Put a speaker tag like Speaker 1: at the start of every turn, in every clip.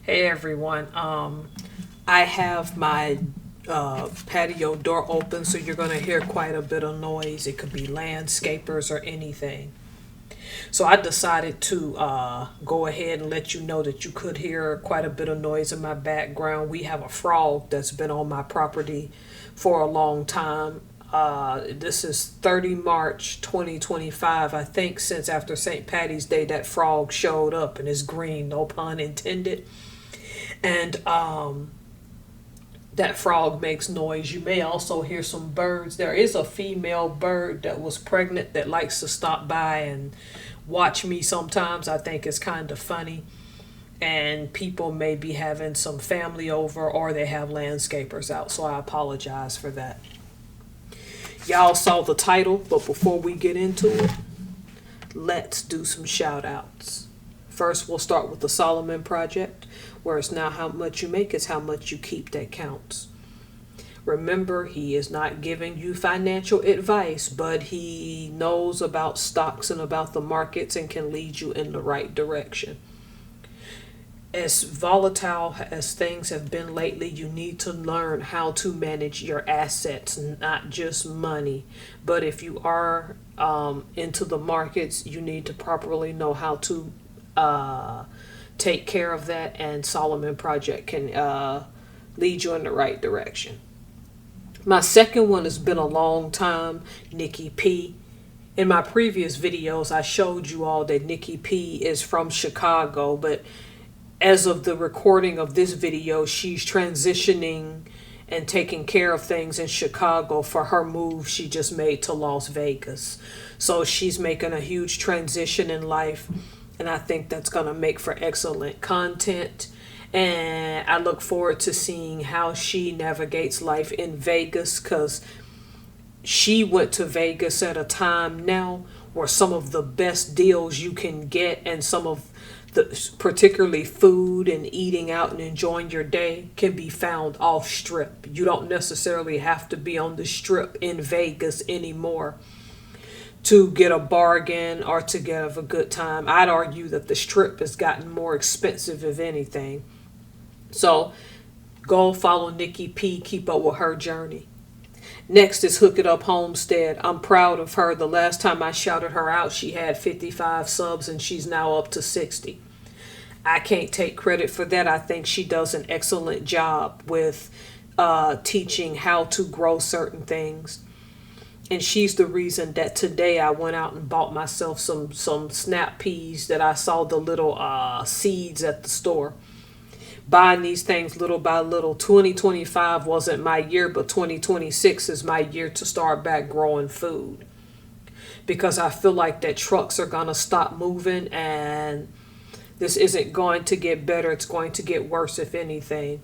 Speaker 1: Hey everyone. I have my patio door open, so you're going to hear quite a bit of noise. It could be landscapers or anything. So I decided to go ahead and let you know that you could hear quite a bit of noise in my background. We have a frog that's been on my property for a long time. This is 30 March 2025. I think since after St. Patty's Day that frog showed up and is green, no pun intended. And that frog makes noise. You may also hear some birds. There is a female bird that was pregnant that likes to stop by and watch me sometimes. I think it's kind of funny. And people may be having some family over or they have landscapers out. So I apologize for that. Y'all saw the title, but before we get into it, let's do some shout outs. First, we'll start with the Solomon Project, where it's now how much you make is how much you keep that counts. Remember, he is not giving you financial advice, but he knows about stocks and about the markets and can lead you in the right direction. As volatile as things have been lately, you need to learn how to manage your assets, not just money. But if you are into the markets, you need to properly know how to take care of that, and Solomon Project can lead you in the right direction. My second one has been a long time, Nikki P. In my previous videos, I showed you all that Nikki P is from Chicago, but as of the recording of this video, she's transitioning and taking care of things in Chicago for her move she just made to Las Vegas. So she's making a huge transition in life, and I think that's going to make for excellent content. And I look forward to seeing how she navigates life in Vegas, because she went to Vegas at a time now where some of the best deals you can get and some of particularly food and eating out and enjoying your day can be found off strip. You don't necessarily have to be on the strip in Vegas anymore to get a bargain or to get a good time. I'd argue that the strip has gotten more expensive, if anything. So go follow Nikki P, keep up with her journey. Next is Hook It Up Homestead. I'm proud of her. The last time I shouted her out, she had 55 subs and she's now up to 60. I can't take credit for that. I think she does an excellent job with teaching how to grow certain things. And she's the reason that today I went out and bought myself some snap peas that I saw the little seeds at the store. Buying these things little by little. 2025 wasn't my year, but 2026 is my year to start back growing food. Because I feel like that trucks are going to stop moving and this isn't going to get better. It's going to get worse, if anything.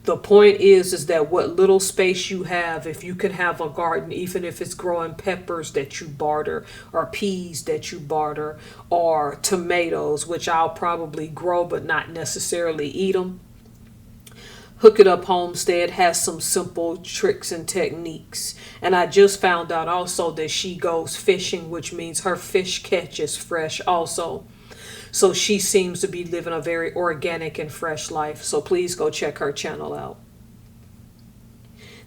Speaker 1: The point is that what little space you have, if you can have a garden, even if it's growing peppers that you barter or peas that you barter or tomatoes, which I'll probably grow but not necessarily eat them. Hook It Up Homestead has some simple tricks and techniques. And I just found out also that she goes fishing, which means her fish catch is fresh also. So she seems to be living a very organic and fresh life. So please go check her channel out.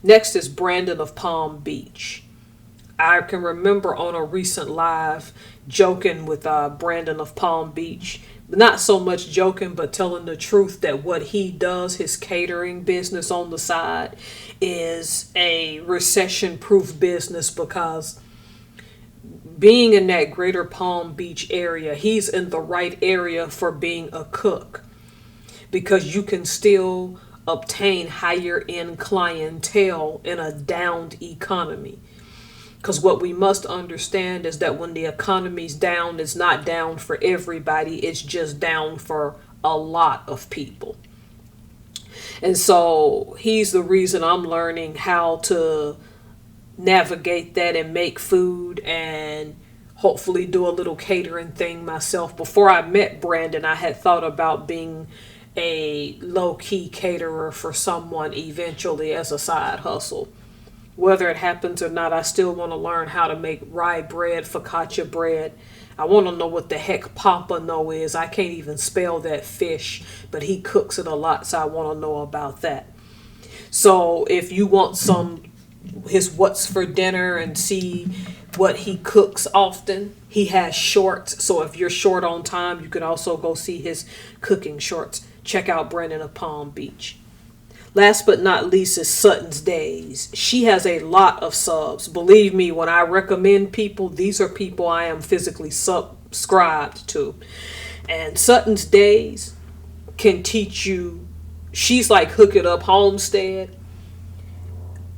Speaker 1: Next is Brandon of Palm Beach. I can remember on a recent live joking with Brandon of Palm Beach. Not so much joking, but telling the truth that what he does, his catering business on the side, is a recession-proof business, because being in that greater Palm Beach area, he's in the right area for being a cook, because you can still obtain higher end clientele in a downed economy. Because what we must understand is that when the economy's down, it's not down for everybody, it's just down for a lot of people. And so he's the reason I'm learning how to navigate that and make food and hopefully do a little catering thing myself. Before I met Brandon, I had thought about being a low-key caterer for someone eventually as a side hustle. Whether it happens or not, I still want to learn how to make rye bread, focaccia bread, I want to know what the heck pompano is. I can't even spell that fish, but he cooks it a lot, so I want to know about that. So if you want his what's for dinner and see what he cooks often, he has shorts. So if you're short on time, you could also go see his cooking shorts. Check out Brendan of Palm Beach. Last but not least is Sutton's Days. She has a lot of subs. Believe me, when I recommend people, these are people I am physically subscribed to. And Sutton's Days can teach you, she's like Hook It Up Homestead,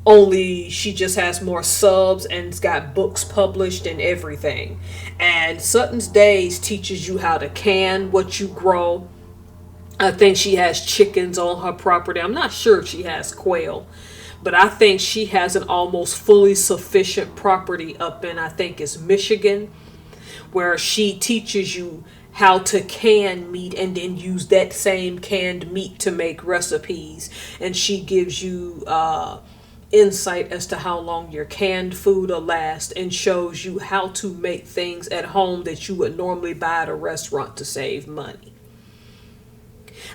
Speaker 1: only she just has more subs and it's got books published and everything. And Sutton's Days teaches you how to can what you grow. I think she has chickens on her property. I'm not sure if she has quail, but I think she has an almost fully sufficient property up in, I think it's Michigan, where she teaches you how to can meat and then use that same canned meat to make recipes. And she gives you insight as to how long your canned food will last and shows you how to make things at home that you would normally buy at a restaurant to save money.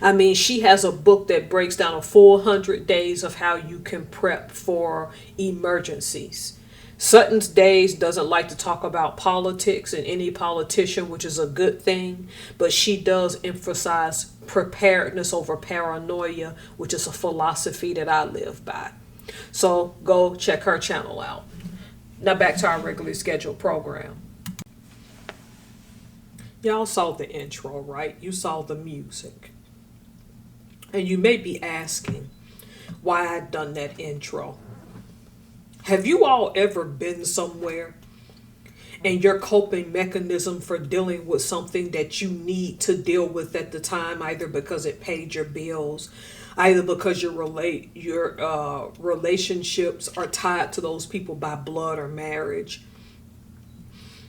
Speaker 1: I mean, she has a book that breaks down a full 100 days of how you can prep for emergencies. Sutton's Days doesn't like to talk about politics and any politician, which is a good thing, but she does emphasize preparedness over paranoia, which is a philosophy that I live by. So go check her channel out. Now back to our regularly scheduled program. Y'all saw the intro, right? You saw the music. And you may be asking why I done that intro. Have you all ever been somewhere and your coping mechanism for dealing with something that you need to deal with at the time, either because it paid your bills, either because your relationships are tied to those people by blood or marriage,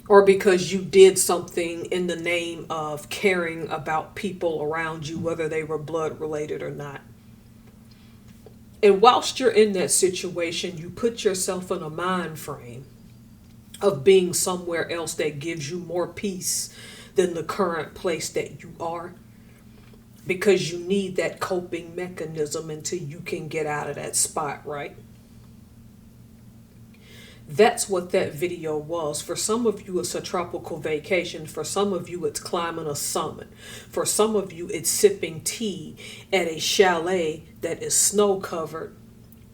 Speaker 1: or because you did something in the name of caring about people around you, whether they were blood related or not. And whilst you're in that situation, you put yourself in a mind frame of being somewhere else that gives you more peace than the current place that you are, because you need that coping mechanism until you can get out of that spot, right? That's what that video was. For some of you, it's a tropical vacation. For some of you, it's climbing a summit. For some of you, it's sipping tea at a chalet that is snow covered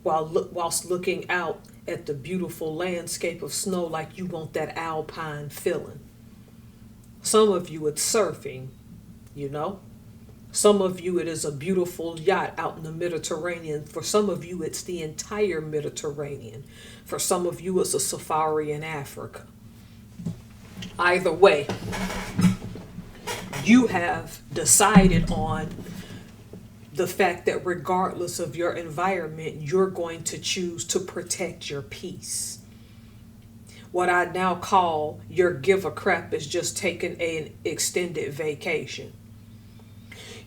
Speaker 1: whilst looking out at the beautiful landscape of snow like you want that alpine feeling. Some of you, it's surfing, you know. Some of you, it is a beautiful yacht out in the Mediterranean. For some of you, it's the entire Mediterranean. For some of you, it's a safari in Africa. Either way, you have decided on the fact that regardless of your environment, you're going to choose to protect your peace. What I now call your give a crap is just taking an extended vacation.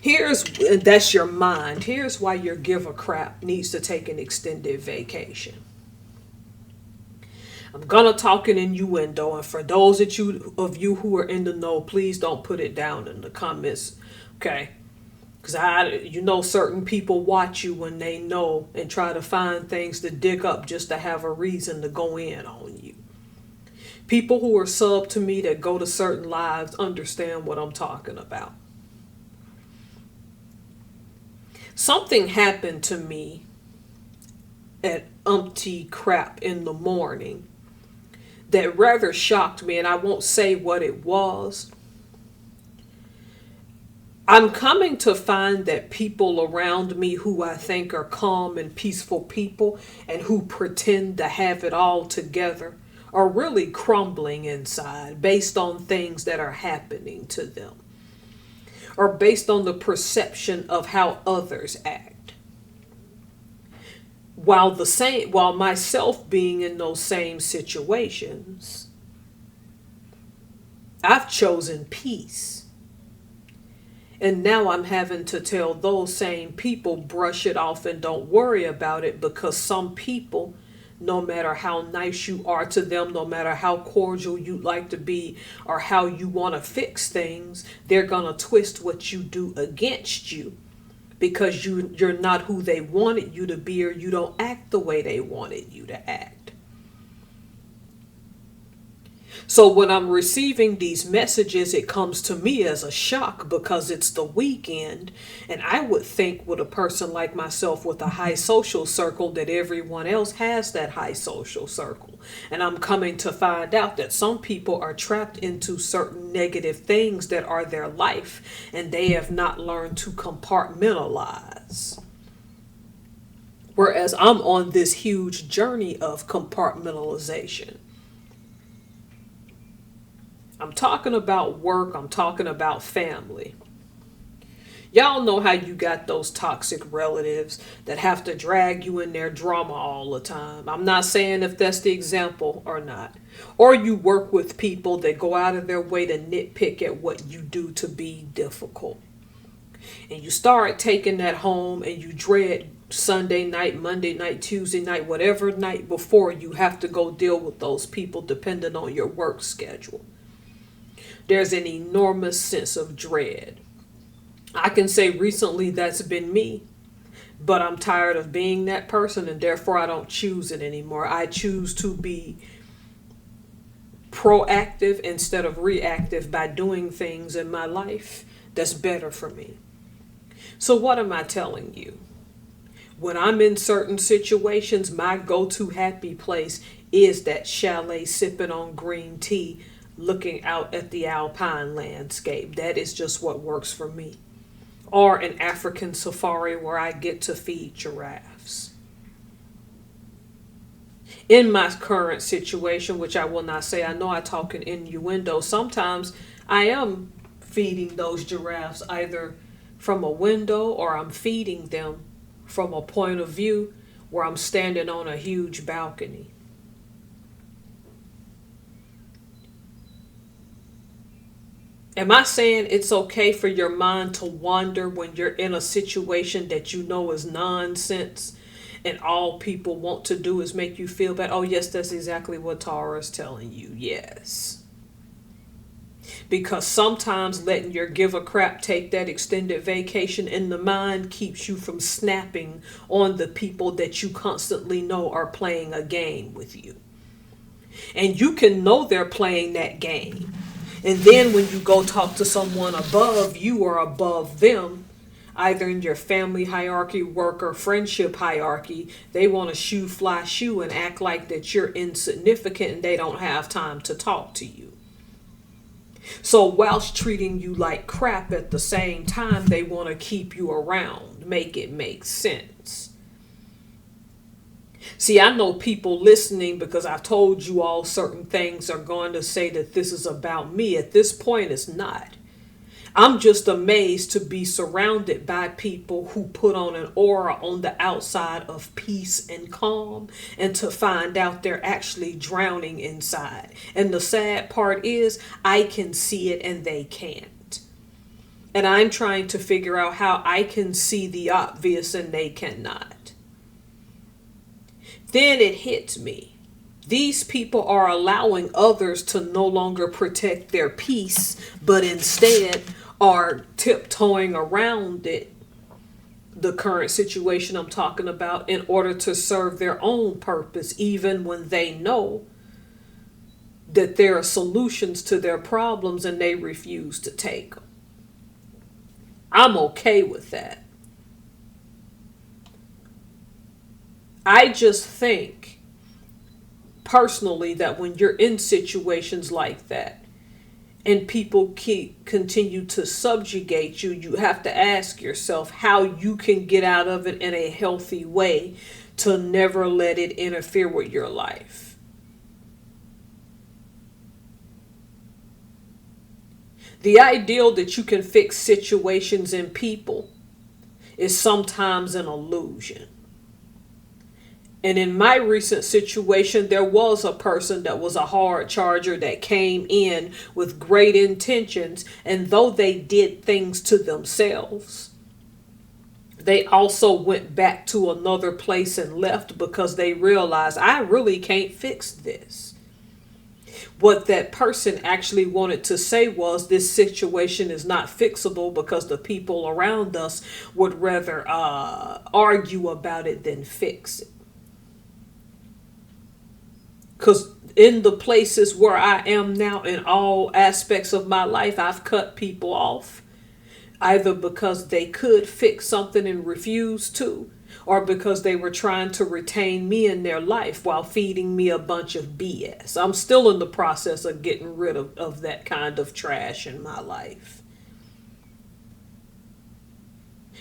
Speaker 1: That's your mind. Here's why your give a crap needs to take an extended vacation. I'm gonna talk in innuendo, and for those of you who are in the know, please don't put it down in the comments, okay? Because certain people watch you when they know and try to find things to dig up just to have a reason to go in on you. People who are sub to me that go to certain lives understand what I'm talking about. Something happened to me at crap in the morning that rather shocked me, and I won't say what it was. I'm coming to find that people around me who I think are calm and peaceful people and who pretend to have it all together are really crumbling inside based on things that are happening to them, or based on the perception of how others act. While myself being in those same situations, I've chosen peace. And now I'm having to tell those same people brush it off and don't worry about it, because some people no matter how nice you are to them, no matter how cordial you like to be, or how you want to fix things, they're going to twist what you do against you because you're not who they wanted you to be, or you don't act the way they wanted you to act. So when I'm receiving these messages, it comes to me as a shock because it's the weekend. And I would think with a person like myself with a high social circle that everyone else has that high social circle. And I'm coming to find out that some people are trapped into certain negative things that are their life, and they have not learned to compartmentalize. Whereas I'm on this huge journey of compartmentalization. I'm talking about work, I'm talking about family. Y'all know how you got those toxic relatives that have to drag you in their drama all the time. I'm not saying if that's the example or not. Or you work with people that go out of their way to nitpick at what you do to be difficult. And you start taking that home and you dread Sunday night, Monday night, Tuesday night, whatever night before you have to go deal with those people depending on your work schedule. There's an enormous sense of dread. I can say recently that's been me, but I'm tired of being that person, and therefore I don't choose it anymore. I choose to be proactive instead of reactive by doing things in my life that's better for me. So what am I telling you? When I'm in certain situations, my go-to happy place is that chalet sipping on green tea, looking out at the alpine landscape. That is just what works for me. Or an African safari where I get to feed giraffes. In my current situation, which I will not say, I know I talk in innuendo, sometimes I am feeding those giraffes either from a window or I'm feeding them from a point of view where I'm standing on a huge balcony. Am I saying it's okay for your mind to wander when you're in a situation that you know is nonsense and all people want to do is make you feel bad? Oh, yes, that's exactly what Tara is telling you. Yes. Because sometimes letting your give a crap take that extended vacation in the mind keeps you from snapping on the people that you constantly know are playing a game with you. And you can know they're playing that game. And then when you go talk to someone above you or above them, either in your family hierarchy, work, or friendship hierarchy, they want to shoe fly shoe and act like that you're insignificant and they don't have time to talk to you. So whilst treating you like crap at the same time, they want to keep you around, make it make sense. See, I know people listening because I've told you all certain things are going to say that this is about me. At this point, it's not. I'm just amazed to be surrounded by people who put on an aura on the outside of peace and calm, and to find out they're actually drowning inside. And the sad part is I can see it and they can't. And I'm trying to figure out how I can see the obvious and they cannot. Then it hits me. These people are allowing others to no longer protect their peace, but instead are tiptoeing around it, the current situation I'm talking about, in order to serve their own purpose, even when they know that there are solutions to their problems and they refuse to take them. I'm okay with that. I just think personally that when you're in situations like that and people continue to subjugate you, you have to ask yourself how you can get out of it in a healthy way to never let it interfere with your life. The ideal that you can fix situations and people is sometimes an illusion. And in my recent situation, there was a person that was a hard charger that came in with great intentions. And though they did things to themselves, They also went back to another place and left because they realized I really can't fix this. What that person actually wanted to say was this situation is not fixable because the people around us would rather argue about it than fix it. Because in the places where I am now in all aspects of my life, I've cut people off either because they could fix something and refused to, or because they were trying to retain me in their life while feeding me a bunch of BS. I'm still in the process of getting rid of that kind of trash in my life.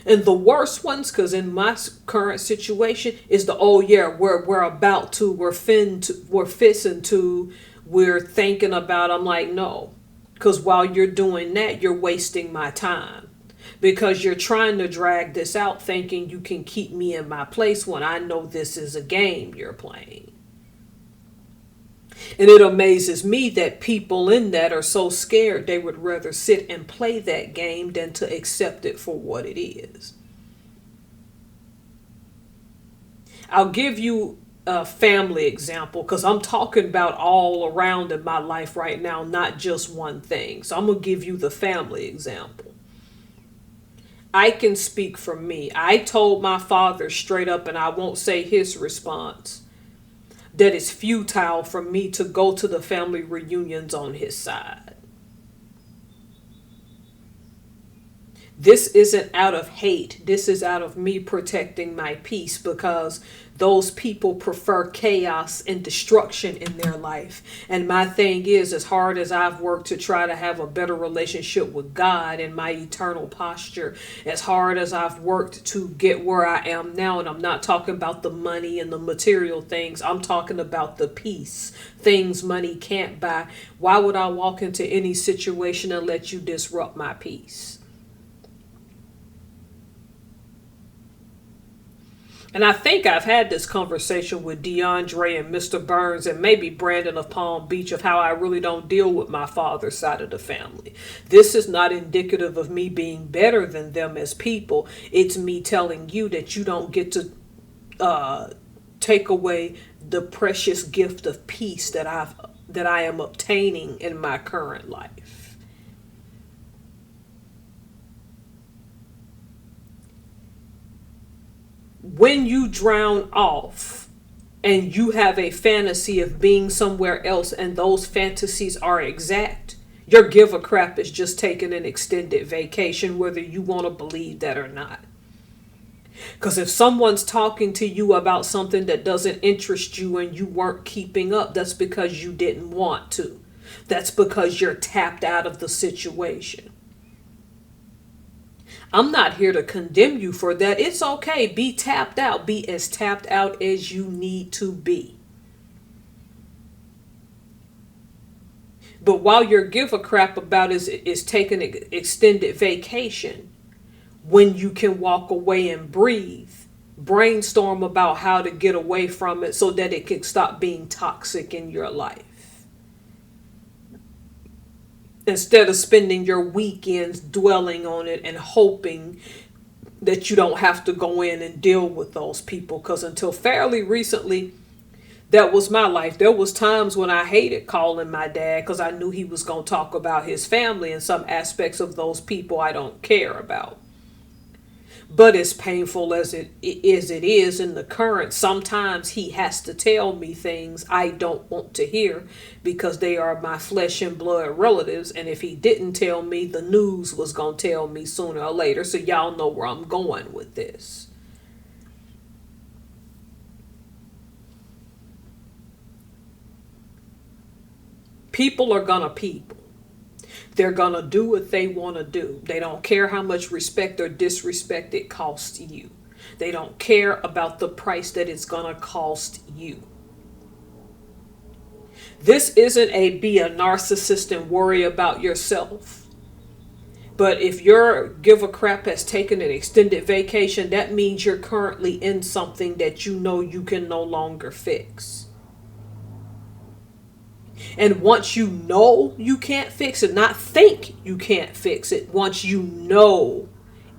Speaker 1: And the worst ones, because in my current situation, is the, oh yeah, we're about to, we're fixing to, we're thinking about. I'm like, no. Because while you're doing that, you're wasting my time. Because you're trying to drag this out thinking you can keep me in my place when I know this is a game you're playing. And it amazes me that people in that are so scared they would rather sit and play that game than to accept it for what it is. I'll give you a family example because I'm talking about all around in my life right now, not just one thing. So I'm going to give you the family example. I can speak for me. I told my father straight up, and I won't say his response, that it's futile for me to go to the family reunions on his side. This isn't out of hate. This is out of me protecting my peace, because those people prefer chaos and destruction in their life. And my thing is, as hard as I've worked to try to have a better relationship with God and my eternal posture, as hard as I've worked to get where I am now, and I'm not talking about the money and the material things, I'm talking about the peace, things money can't buy. Why would I walk into any situation and let you disrupt my peace? And I think I've had this conversation with DeAndre and Mr. Burns and maybe Brandon of Palm Beach of how I really don't deal with my father's side of the family. This is not indicative of me being better than them as people. It's me telling you that you don't get to take away the precious gift of peace that I am obtaining in my current life. When you drown off and you have a fantasy of being somewhere else and those fantasies are exact, your give a crap is just taking an extended vacation, whether you want to believe that or not. Because if someone's talking to you about something that doesn't interest you and you weren't keeping up, that's because you didn't want to. That's because you're tapped out of the situation. I'm not here to condemn you for that. It's okay. Be tapped out. Be as tapped out as you need to be. But while your give a crap about is taking an extended vacation, when you can walk away and breathe, brainstorm about how to get away from it so that it can stop being toxic in your life. Instead of spending your weekends dwelling on it and hoping that you don't have to go in and deal with those people. Because until fairly recently, that was my life. There was times when I hated calling my dad because I knew he was going to talk about his family and some aspects of those people I don't care about. But as painful as it is in the current, sometimes he has to tell me things I don't want to hear because they are my flesh and blood relatives. And if he didn't tell me, the news was going to tell me sooner or later. So y'all know where I'm going with this. People are going to people. They're going to do what they want to do. They don't care how much respect or disrespect it costs you. They don't care about the price that it's going to cost you. This isn't a be a narcissist and worry about yourself. But if your give a crap has taken an extended vacation, that means you're currently in something that you know you can no longer fix. And once you know you can't fix it, not think you can't fix it, once you know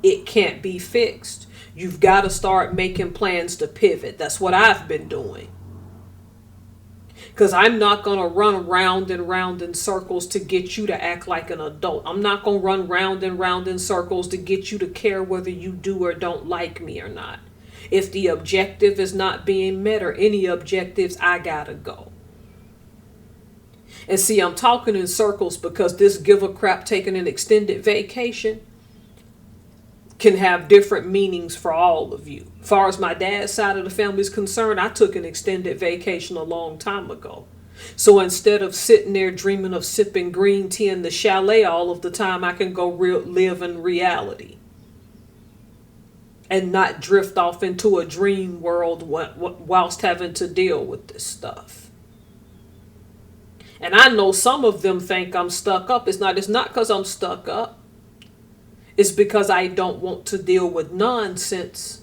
Speaker 1: it can't be fixed, You've got to start making plans to pivot. That's what I've been doing. Because I'm not going to run round and round in circles to get you to act like an adult. I'm not going to run round and round in circles to get you to care whether you do or don't like me or not. If the objective is not being met or any objectives, I got to go. And see, I'm talking in circles because this give a crap taking an extended vacation can have different meanings for all of you. As far as my dad's side of the family is concerned, I took an extended vacation a long time ago. So instead of sitting there dreaming of sipping green tea in the chalet all of the time, I can go live in reality and not drift off into a dream world whilst having to deal with this stuff. And I know some of them think I'm stuck up. It's not because I'm stuck up. It's because I don't want to deal with nonsense.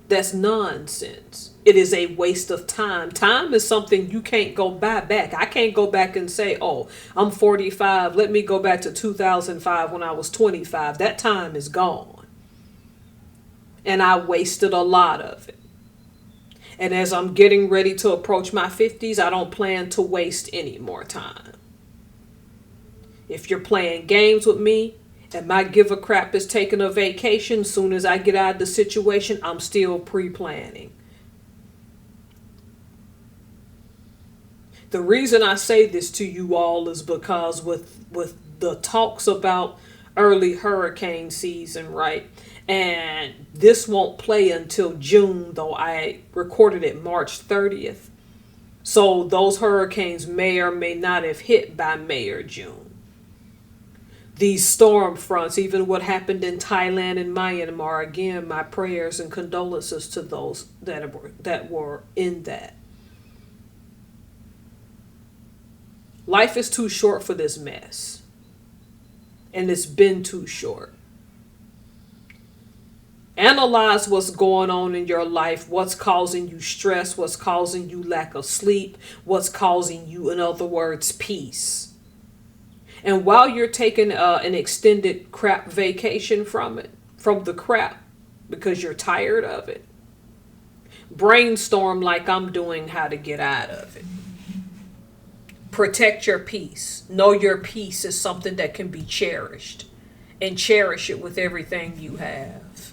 Speaker 1: That's nonsense. It is a waste of time. Time is something you can't go buy back. I can't go back and say, oh, I'm 45. Let me go back to 2005 when I was 25. That time is gone. And I wasted a lot of it. And as I'm getting ready to approach my 50s, I don't plan to waste any more time. If you're playing games with me, and my give a crap is taking a vacation, soon as I get out of the situation, I'm still pre-planning. The reason I say this to you all is because with the talks about early hurricane season, right? And this won't play until June, though I recorded it March 30th. So those hurricanes may or may not have hit by May or June. These storm fronts, even what happened in Thailand and Myanmar, again, my prayers and condolences to those that were in that. Life is too short for this mess. And it's been too short. Analyze what's going on in your life, what's causing you stress, what's causing you lack of sleep, what's causing you, in other words, peace. And while you're taking an extended crap vacation from the crap, because you're tired of it, brainstorm like I'm doing how to get out of it. Protect your peace. Know your peace is something that can be cherished, and cherish it with everything you have.